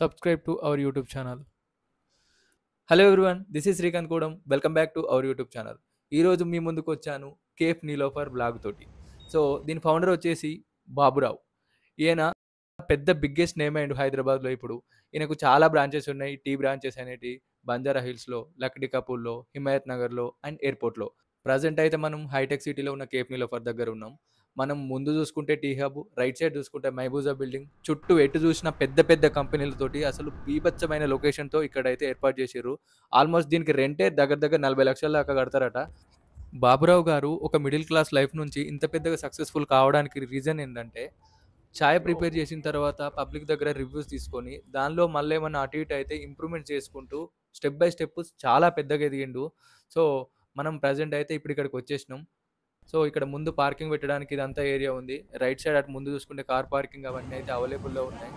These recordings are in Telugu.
subscribe to our YouTube channel. Hello everyone, this is Srikanth Kudam. Welcome back to our YouTube channel. ఈరోజు మీ ముందుకు వచ్చాను కేఫ్ నీలోఫర్ బ్లాగ్ తోటి. సో దీని ఫౌండర్ వచ్చేసి బాబురావు. ఈయన పెద్ద బిగ్గెస్ట్ నేమ్ అయ్యిండు హైదరాబాద్లో. ఇప్పుడు ఈయనకు చాలా బ్రాంచెస్ ఉన్నాయి. టీ బ్రాంచెస్ అనేటి బంజారా హిల్స్లో, లక్డీ కపూర్లో, హిమాయత్ నగర్లో అండ్ ఎయిర్పోర్ట్లో. ప్రజెంట్ అయితే మనం హైటెక్ సిటీలో ఉన్న కేఫ్ నీలోఫర్ దగ్గర ఉన్నాం. మనం ముందు చూసుకుంటే టీ హబ్, రైట్ సైడ్ చూసుకుంటే మైబూజా బిల్డింగ్, చుట్టూ ఎటు చూసినా పెద్ద పెద్ద కంపెనీలతోటి అసలు బీభత్సమైన లొకేషన్తో ఇక్కడైతే ఏర్పాటు చేసిర్రు. ఆల్మోస్ట్ దీనికి రెంటే దగ్గర దగ్గర 40 లక్షల దాకా కడతారట. బాబురావు గారు ఒక మిడిల్ క్లాస్ లైఫ్ నుంచి ఇంత పెద్దగా సక్సెస్ఫుల్ కావడానికి రీజన్ ఏంటంటే, చాయ్ ప్రిపేర్ చేసిన తర్వాత పబ్లిక్ దగ్గర రివ్యూస్ తీసుకొని దానిలో మళ్ళీ ఏమన్నా అటు ఇటు అయితే ఇంప్రూవ్మెంట్ చేసుకుంటూ స్టెప్ బై స్టెప్ చాలా పెద్దగా ఎదిగిండు. సో మనం ప్రజెంట్ అయితే ఇప్పుడు ఇక్కడికి వచ్చేసినాం. సో ఇక్కడ ముందు పార్కింగ్ పెట్టడానికి ఇదంతా ఏరియా ఉంది. రైట్ సైడ్ అటు ముందు చూసుకుంటే కార్ పార్కింగ్ అవన్నీ అయితే అవైలబుల్లో ఉన్నాయి.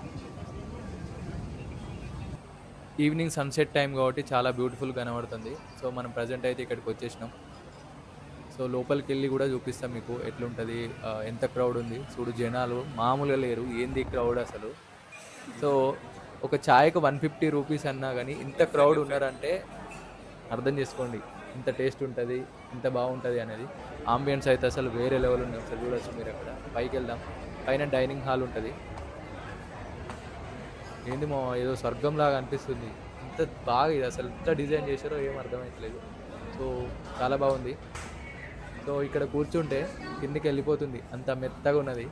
ఈవినింగ్ సన్సెట్ టైం కాబట్టి చాలా బ్యూటిఫుల్గా కనబడుతుంది. సో మనం ప్రజెంట్ అయితే ఇక్కడికి వచ్చేసినాం. సో లోపలికి వెళ్ళి కూడా చూపిస్తాం మీకు ఎట్లుంటుంది, ఎంత క్రౌడ్ ఉంది. చూడు, జనాలు మామూలుగా లేరు. ఏంది క్రౌడ్ అసలు. సో ఒక ఛాయ్కి 150 రూపీస్ అన్నా కానీ ఇంత క్రౌడ్ ఉన్నారంటే అర్థం చేసుకోండి ఇంత టేస్ట్ ఉంటుంది, ఇంత బాగుంటుంది అనేది. ఆంబియన్స్ అయితే అసలు వేరే లెవెల్ ఉంది. ఒకసారి చూడొచ్చు మీరు. అక్కడ పైకి వెళ్దాం. పైన డైనింగ్ హాల్ ఉంటుంది. ఏంది మా ఏదో స్వర్గం లాగా అనిపిస్తుంది. ఇంత బాగా ఇది అసలు ఎంత డిజైన్ చేశారో ఏం అర్థమవుతలేదు. సో చాలా బాగుంది. సో ఇక్కడ కూర్చుంటే కిందికి వెళ్ళిపోతుంది, అంత మెత్తగా ఉన్నది.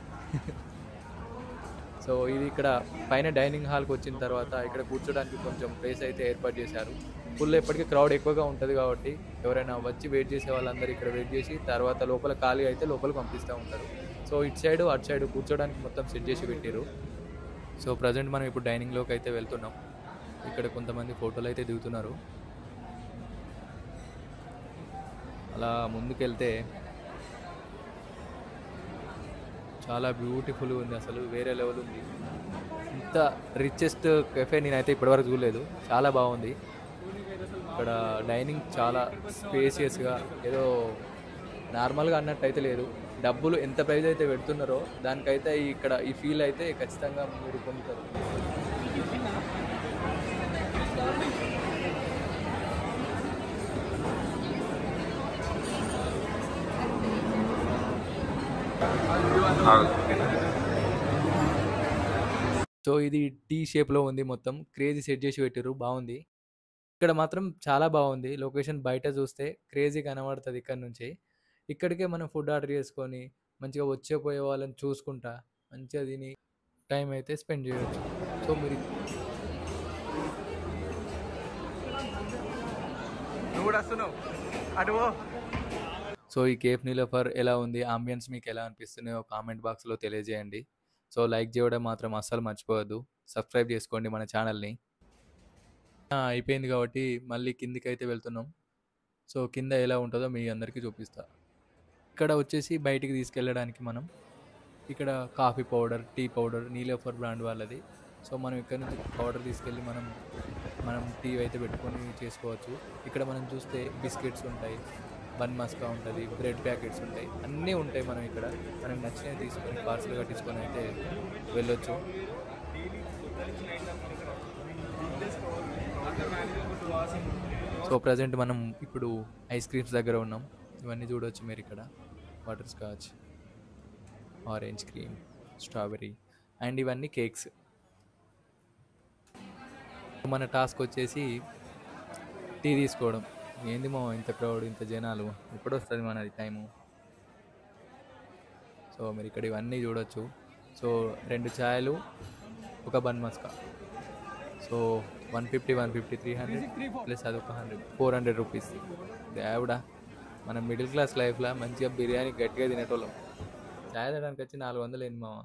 సో ఇది ఇక్కడ పైన డైనింగ్ హాల్కి వచ్చిన తర్వాత ఇక్కడ కూర్చోడానికి కొంచెం ప్లేస్ అయితే ఏర్పాటు చేశారు. ఫుల్ ఎప్పటికీ క్రౌడ్ ఎక్కువగా ఉంటుంది కాబట్టి ఎవరైనా వచ్చి వెయిట్ చేసే వాళ్ళందరూ ఇక్కడ వెయిట్ చేసి తర్వాత లోపల ఖాళీ అయితే లోపల పంపిస్తూ ఉంటారు. సో ఇటు సైడ్ అటు సైడ్ కూర్చోడానికి మొత్తం సెట్ చేసి పెట్టారు. సో ప్రజెంట్ మనం ఇప్పుడు డైనింగ్లోకి అయితే వెళ్తున్నాం. ఇక్కడ కొంతమంది ఫోటోలు అయితే దిగుతున్నారు. అలా ముందుకెళ్తే చాలా బ్యూటిఫుల్గా ఉంది. అసలు వేరే లెవెల్ ఉంది. ఇంత రిచెస్ట్ కెఫే నేనైతే ఇప్పటివరకు చూడలేదు. చాలా బాగుంది. ఇక్కడ డైనింగ్ చాలా స్పేసియస్గా, ఏదో నార్మల్గా అన్నట్టు అయితే లేదు. డబ్బులు ఎంత ప్రైస్ అయితే పెడుతున్నారో దానికైతే ఇక్కడ ఈ ఫీల్ అయితే ఖచ్చితంగా మీరు పొందుతారు. సో ఇది టీ షేప్లో ఉంది. మొత్తం క్రేజీ సెట్ చేసి పెట్టారు. బాగుంది. ఇక్కడ మాత్రం చాలా బాగుంది. లొకేషన్ బయట చూస్తే క్రేజీ కనబడుతుంది. ఇక్కడ నుంచి ఇక్కడికే మనం ఫుడ్ ఆర్డర్ చేసుకొని మంచిగా వచ్చే పోయే వాళ్ళని చూసుకుంటా మంచిగా తిని టైం అయితే స్పెండ్ చేయవచ్చు. సో మీరు సో ఈ కేఫ్ నీలోఫర్ ఎలా ఉంది, ఆంబియన్స్ మీకు ఎలా అనిపిస్తున్నాయో కామెంట్ బాక్స్లో తెలియజేయండి. సో లైక్ చేయడం మాత్రం అస్సలు మర్చిపోవద్దు. సబ్స్క్రైబ్ చేసుకోండి మన ఛానల్ని. అయిపోయింది కాబట్టి మళ్ళీ కిందికి అయితే వెళ్తున్నాం. సో కింద ఎలా ఉంటుందో మీ అందరికీ చూపిస్తా. ఇక్కడ వచ్చేసి బయటికి తీసుకెళ్ళడానికి మనం ఇక్కడ coffee powder, tea powder Niloufer brand వాళ్ళది. సో మనం ఇక్కడ నుంచి పౌడర్ తీసుకెళ్ళి మనం టీ అయితే పెట్టుకొని చేసుకోవచ్చు. ఇక్కడ మనం చూస్తే బిస్కెట్స్ ఉంటాయి, బన్ మస్కా ఉంటుంది, బ్రెడ్ ప్యాకెట్స్ ఉంటాయి, అన్నీ ఉంటాయి. మనం ఇక్కడ మనకు నచ్చినవి తీసుకొని పార్సల్ కట్టించుకొని అయితే వెళ్ళొచ్చు. సో ప్రజెంట్ మనం ఇప్పుడు ఐస్ క్రీమ్స్ దగ్గర ఉన్నాం. ఇవన్నీ చూడవచ్చు మీరు ఇక్కడ. Water scotch, orange cream, strawberry and ఇవన్నీ కేక్స్. మన టాస్క్ వచ్చేసి టీ తీసుకోవడం. ఏంది మా ఇంత క్రౌడ్, ఇంత జనాలు, ఎప్పుడు వస్తుంది మనది టైము. సో మీరు ఇక్కడ ఇవన్నీ చూడొచ్చు. సో 2 ఛాయలు, ఒక బన్ మస్కా. సో 150, 150, 300 ప్లస్ అదొక 100, 400 రూపీస్. దేవుడా, మన మిడిల్ క్లాస్ లైఫ్లో మంచిగా బిర్యానీ గట్టిగా తినేటోళ్ళం. ఛాయ్ తాగడానికి వచ్చి 400 ఏంది మామ.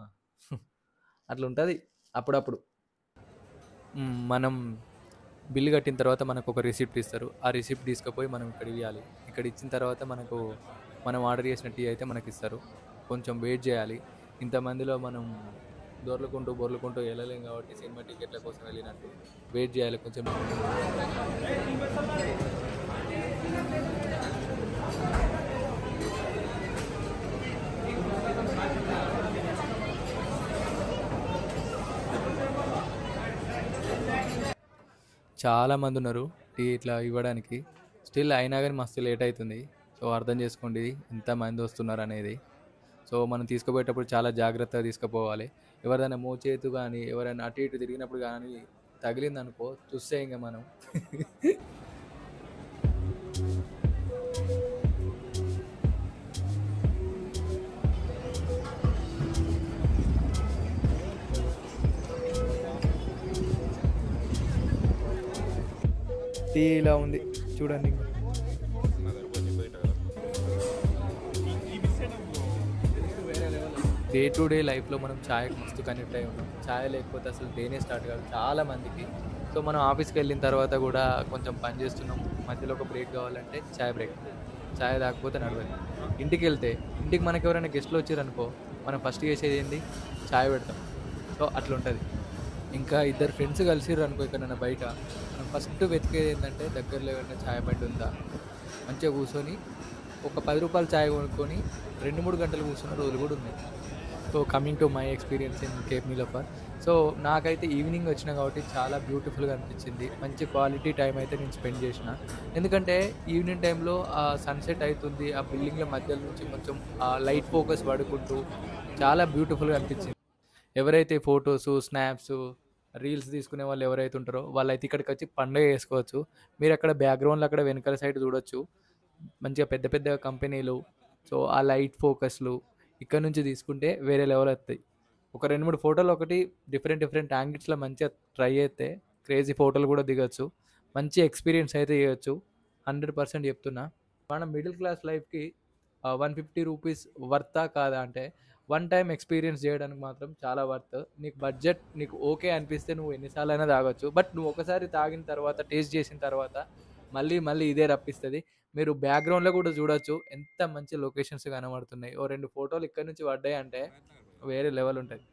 అట్లా ఉంటుంది అప్పుడప్పుడు. మనం బిల్లు కట్టిన తర్వాత మనకు ఒక రిసిప్ట్ ఇస్తారు. ఆ రిసిప్ట్ తీసుకుపోయి మనం ఇక్కడ ఇవ్వాలి. ఇక్కడ ఇచ్చిన తర్వాత మనం ఆర్డర్ చేసిన టీ అయితే మనకి ఇస్తారు. కొంచెం వెయిట్ చేయాలి. ఇంతమందిలో మనం బొర్లుకుంటూ వెళ్ళలేం కాబట్టి సినిమా టికెట్ల కోసం వెళ్ళినట్టు వెయిట్ చేయాలి కొంచెం. చాలామంది ఉన్నారు టీ ఇట్లా ఇవ్వడానికి. స్టిల్ అయినా కానీ మస్తు లేట్ అవుతుంది. సో అర్థం చేసుకోండి ఎంతమంది వస్తున్నారు అనేది. సో మనం తీసుకుపోయేటప్పుడు చాలా జాగ్రత్తగా తీసుకుపోవాలి. ఎవరైనా మోచేతు కానీ ఎవరైనా అటు ఇటు తిరిగినప్పుడు కానీ తగిలిందనుకో చూస్తే ఇంకా మనం టీ ఇలా ఉంది చూడండి. డే టు డే లైఫ్లో మనం ఛాయ్కి మస్తు కనెక్ట్ అయి ఉన్నాం. ఛాయ్ లేకపోతే అసలు డేనే స్టార్ట్ కాదు చాలా మందికి. సో మనం ఆఫీస్కి వెళ్ళిన తర్వాత కూడా కొంచెం పని చేస్తున్నాం, మధ్యలో ఒక బ్రేక్ కావాలంటే ఛాయ్ బ్రేక్. ఛాయ్ తాగకపోతే నడవదు. ఇంటికి వెళ్తే ఇంటికి మనకి ఎవరైనా గెస్ట్లు వచ్చారనుకో మనం ఫస్ట్ చేసేది ఏంది, ఛాయ్ పెడతాం. సో అట్లా ఉంటుంది. ఇంకా ఇద్దరు ఫ్రెండ్స్ కలిసిర్రు అనుకో ఎక్కడైనా బయట, మనం ఫస్ట్ వెతికేది ఏంటంటే దగ్గరలో ఏమైనా ఛాయ్ బండి ఉందా, మంచిగా కూర్చొని ఒక 10 రూపాయలు ఛాయ్ కొనుక్కొని 2-3 గంటలు కూర్చున్న రోజులు కూడా ఉన్నాయి. So coming to my experience in cafe Niloufer. So నాకైతే ఈవినింగ్ వచ్చిన కాబట్టి చాలా బ్యూటిఫుల్గా అనిపించింది. మంచి క్వాలిటీ టైం అయితే నేను స్పెండ్ చేసిన. ఎందుకంటే ఈవినింగ్ టైంలో ఆ సన్సెట్ అవుతుంది, ఆ బిల్డింగ్ల మధ్య నుంచి కొంచెం ఆ లైట్ ఫోకస్ పడుకుంటూ చాలా బ్యూటిఫుల్గా అనిపించింది. ఎవరైతే ఫొటోస్ స్నాప్స్ రీల్స్ తీసుకునే వాళ్ళు ఎవరైతే ఉంటారో వాళ్ళైతే ఇక్కడికి వచ్చి పండుగ చేసుకోవచ్చు. మీరు అక్కడ బ్యాక్గ్రౌండ్లో అక్కడ వెనకాల సైడ్ చూడొచ్చు మంచిగా పెద్ద పెద్ద కంపెనీలు. సో ఆ లైట్ ఫోకస్లు ఇక్కడ నుంచి తీసుకుంటే వేరే లెవెల్ వస్తాయి. ఒక 2-3 ఫోటోలు ఒకటి డిఫరెంట్ డిఫరెంట్ యాంగిల్స్లో మంచిగా ట్రై చేస్తే క్రేజీ ఫోటోలు కూడా దిగొచ్చు. మంచి ఎక్స్పీరియన్స్ అయితే చేయొచ్చు. 100% చెప్తున్నా. మన మిడిల్ క్లాస్ లైఫ్కి 150 రూపీస్ వర్తా కాదా అంటే వన్ టైం ఎక్స్పీరియన్స్ చేయడానికి మాత్రం చాలా వర్త్. నీకు బడ్జెట్ నీకు ఓకే అనిపిస్తే నువ్వు ఎన్నిసార్లు అయినా తాగొచ్చు. బట్ నువ్వు ఒకసారి తాగిన తర్వాత టేస్ట్ చేసిన తర్వాత మళ్ళీ మళ్ళీ ఇదే రప్పిస్తుంది. మీరు బ్యాక్గ్రౌండ్లో కూడా చూడొచ్చు ఎంత మంచి లొకేషన్స్ కనబడుతున్నాయి. ఓ 2 ఫోటోలు ఇక్కడ నుంచి పడ్డాయి అంటే వేరే లెవెల్ ఉంటుంది.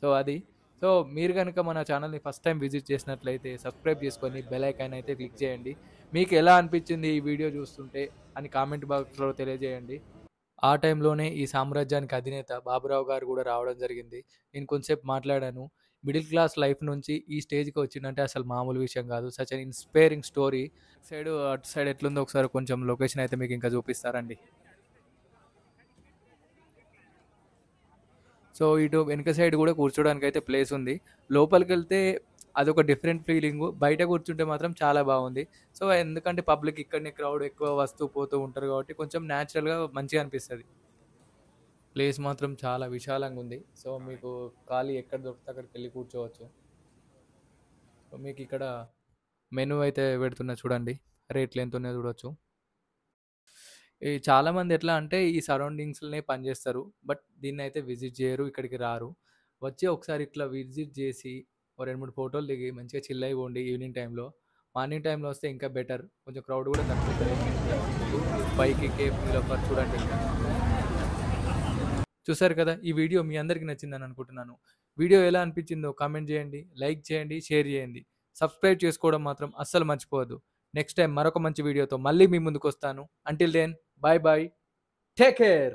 సో అది. సో మీరు కనుక మన ఛానల్ని ఫస్ట్ టైం విజిట్ చేసినట్లయితే సబ్స్క్రైబ్ చేసుకొని బెల్ ఐకాన్ అయితే క్లిక్ చేయండి. మీకు ఎలా అనిపించింది ఈ వీడియో చూస్తుంటే అని కామెంట్ బాక్స్లో తెలియజేయండి. ఆ టైంలోనే ఈ సామ్రాజ్యానికి అధినేత బాబురావు గారు కూడా రావడం జరిగింది. నేను కొంచెంసేపు మాట్లాడాను. మిడిల్ క్లాస్ లైఫ్ నుంచి ఈ స్టేజ్కి వచ్చిందంటే అసలు మామూలు విషయం కాదు. Such an inspiring story. అటు సైడ్ ఎట్లుందో ఒకసారి కొంచెం లొకేషన్ అయితే మీకు ఇంకా చూపిస్తారండి. సో ఇటు వెనక సైడ్ కూడా కూర్చోడానికి అయితే ప్లేస్ ఉంది. లోపలికి వెళ్తే అదొక డిఫరెంట్ ఫీలింగు. బయట కూర్చుంటే మాత్రం చాలా బాగుంది. సో ఎందుకంటే పబ్లిక్ ఇక్కడనే క్రౌడ్ ఎక్కువ వస్తూ పోతూ ఉంటారు కాబట్టి కొంచెం న్యాచురల్గా మంచిగా అనిపిస్తుంది. ప్లేస్ మాత్రం చాలా విశాలంగా ఉంది. సో మీకు ఖాళీ ఎక్కడ దొరికితే అక్కడికి వెళ్ళి కూర్చోవచ్చు. సో మీకు ఇక్కడ మెనూ అయితే పెడుతున్నా చూడండి, రేట్లు ఎంత ఉన్నాయో చూడొచ్చు. ఈ చాలామంది ఎట్లా అంటే ఈ సరౌండింగ్స్‌లోనే పనిచేస్తారు. బట్ దీన్నయితే విజిట్ చేయరు, ఇక్కడికి రారు. వచ్చి ఒకసారి ఇట్లా విజిట్ చేసి ఓ 2, 3 ఫోటోలు దిగి మంచిగా చిల్ అయిపోండి ఈవినింగ్ టైంలో. మార్నింగ్ టైంలో వస్తే ఇంకా బెటర్. కొంచెం క్రౌడ్ కూడా తక్కువుంటది. పైకి కేఫ్ నీలోఫర్ చూడండి. చూసారు కదా! ఈ వీడియో మీ అందరికి నచ్చిందని అనుకుంటున్నాను. వీడియో ఎలా అనిపించిందో కామెంట్ చేయండి, లైక్ చేయండి, షేర్ చేయండి. సబ్స్క్రైబ్ చేసుకోవడం మాత్రం అస్సలు మర్చిపోవద్దు. నెక్స్ట్ టైం మరొక మంచి వీడియోతో మళ్ళీ మీ ముందుకొస్తాను. Until then bye bye. Take care.